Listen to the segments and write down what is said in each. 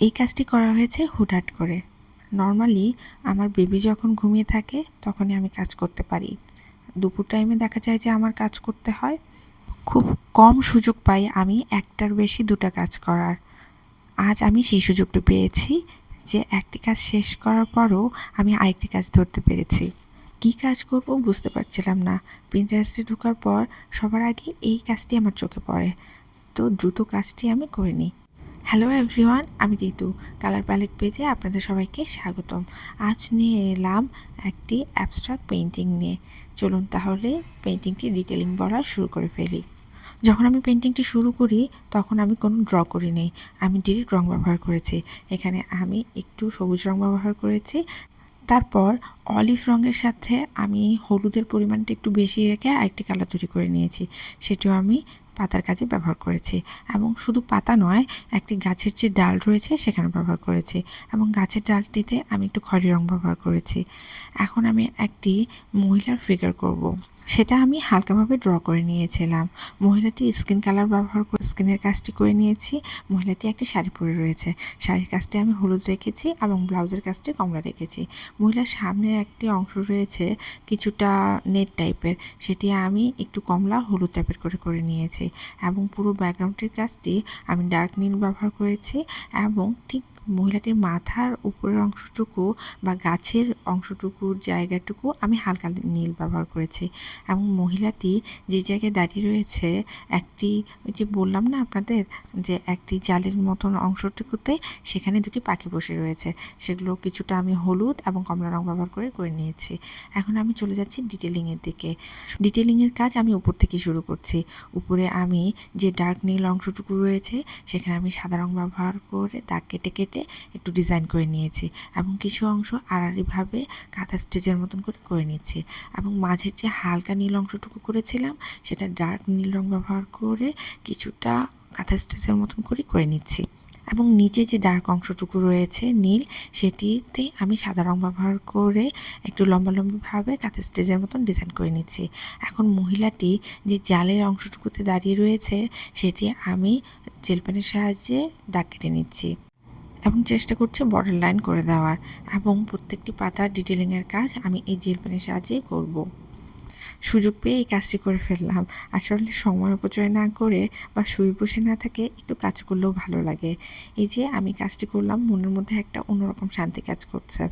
এই কাজটি করা হয়েছে হুটহাট করে। নর্মালি আমার বেবি যখন ঘুমিয়ে থাকে তখনই আমি কাজ করতে পারি। দুপুর টাইমে দেখা যায় যে আমার কাজ করতে হয়। খুব কম সুযোগ পাই আমি একটার বেশি দুটো কাজ করার। আজ আমি সেই সুযোগটা পেয়েছি যে একটি কাজ শেষ করার পরও আমি আরেকটি কাজ ধরতে পেরেছি। কী কাজ করব বুঝতে পারছিলাম না। পিন্টারেস্টে ঢোকার পর সবার আগে এই কাজটি আমার চোখে পড়ে, তো দ্রুত কাজটি আমি করে নিই। হ্যালো এভরিওয়ান, আমি ঋতু। কালার প্যালেট পেজে আপনাদের সবাইকে স্বাগতম। আজ নিয়ে এলাম একটি অ্যাবস্ট্রাক্ট পেইন্টিং নিয়ে। চলুন তাহলে পেইন্টিংটি ডিটেলিং বলা শুরু করে ফেলি। যখন আমি পেইন্টিংটি শুরু করি তখন আমি কোনো ড্র করি নি, আমি ডিরেক্ট রং ব্যবহার করেছি। এখানে আমি একটু সবুজ রং ব্যবহার করেছি, তারপর অলিভ রঙের সাথে আমি হলুদের পরিমাণটা একটু বেশি রেখে আরেকটি কালার তৈরি করে নিয়েছি। সেটিও আমি পাতার কাজে ব্যবহার করেছি, এবং শুধু পাতা নয়, একটি গাছের যে ডাল রয়েছে সেখানে ব্যবহার করেছি, এবং গাছের ডালটিতে আমি একটু খয়েরি রং ব্যবহার করেছি। এখন আমি একটি মহিলার ফিগার করব। সেটা আমি হালকাভাবে ড্র করে নিয়েছিলাম। মহিলাটি স্কিন কালার ব্যবহার করে স্কিনের কাজটি করে নিয়েছি। মহিলাটি একটি শাড়ি পরে রয়েছে, শাড়ির কাজটি আমি হলুদ রেখেছি এবং ব্লাউজের কাজটি কমলা রেখেছি। মহিলার সামনের একটি অংশ রয়েছে কিছুটা নেট টাইপের, সেটি আমি একটু কমলা হলুদ টাইপের করে নিয়েছি, এবং পুরো ব্যাকগ্রাউন্ডটির কাজটি আমি ডার্ক নীল ব্যবহার করেছি, এবং ঠিক মহিলাটির মাথার উপরের অংশটুকু বা গাছের অংশটুকুর জায়গাটুকু আমি হালকা নীল ব্যবহার করেছি। এবং মহিলাটি যে জায়গায় দাঁড়িয়ে রয়েছে, একটি ওই যে বললাম না আপনাদের যে একটি জালের মতন অংশটুকুতে সেখানে দুটি পাখি বসে রয়েছে, সেগুলো কিছুটা আমি হলুদ এবং কমলা রং ব্যবহার করে নিয়েছি। এখন আমি চলে যাচ্ছি ডিটেলিংয়ের দিকে। ডিটেলিংয়ের কাজ আমি উপর থেকে শুরু করছি। উপরে আমি যে ডার্ক নীল অংশটুকু রয়েছে সেখানে আমি সাদা রং ব্যবহার করে দাগ কেটে কেটে একটু ডিজাইন করে নিয়েছি, এবং কিছু অংশ আড়াআড়িভাবে কাঁথা স্টিচের মতন করে নিচ্ছি, এবং মাঝের যে হালকা নীল অংশটুকু করেছিলাম সেটা ডার্ক নীল রং ব্যবহার করে কিছুটা কাঁথা স্টিচের মতন করে নিচ্ছি, এবং নিচে যে ডার্ক অংশটুকু রয়েছে নীল, সেটিতে আমি সাদা রং ব্যবহার করে একটু লম্বাভাবে কাঁথা স্টিচের মতন ডিজাইন করে নিচ্ছি। এখন মহিলাটি যে জালের অংশটুকুতে দাঁড়িয়ে রয়েছে সেটি আমি জেল পেনের সাহায্যে দাগ কেটে নিচ্ছি, এবং চেষ্টা করছি বর্ডার লাইন করে দেওয়ার, এবং প্রত্যেকটি পাতার ডিটেলিংয়ের কাজ আমি এই জেল পেনের সাহায্যে করব। সুযোগ পেয়ে এই কাজটি করে ফেললাম। আসলে সময় অপচয় না করে বা শুয়ে বসে না থেকে একটু কাজ করলেও ভালো লাগে। এই যে আমি কাজটি করলাম, মনের মধ্যে একটা অন্যরকম শান্তি কাজ করছে।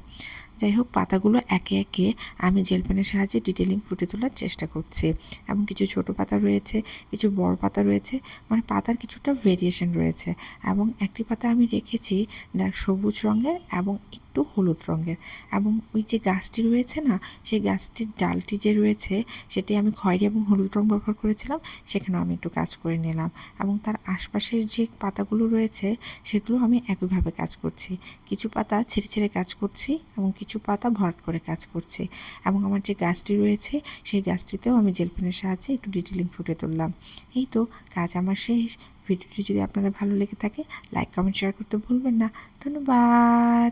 যাই হোক, পাতাগুলো একে একে আমি জেল পেনের সাহায্যে ডিটেলিং ফুটে তোলার চেষ্টা করছি, এবং কিছু ছোট পাতা রয়েছে, কিছু বড় পাতা রয়েছে, মানে পাতার কিছুটা ভেরিয়েশন রয়েছে, এবং একটি পাতা আমি রেখেছি ডার্ক সবুজ রঙের এবং একটু হলুদ রঙের, এবং ওই যে গাছটি রয়েছে না, সেই গাছটির ডালটি যে রয়েছে সেটি আমি খয়েরি এবং হলুদ রং ব্যবহার করেছিলাম, সেখানেও আমি একটু কাজ করে নিলাম, এবং তার আশপাশের যে পাতাগুলো রয়েছে সেগুলো আমি একইভাবে কাজ করছি। কিছু পাতা ছেড়ে ছেড়ে কাজ করছি এবং কিছু পাতা ভরাট করে কাজ করছি, এবং আমার যে গাছটি রয়েছে সেই গাছটিতেও আমি জেল পেনের সাহায্যে একটু ডিটেলিং ফুটে তুললাম। এই তো কাজ আমার শেষ। ভিডিওটি যদি আপনাদের ভালো লেগে থাকে লাইক কমেন্ট শেয়ার করতে ভুলবেন না। ধন্যবাদ।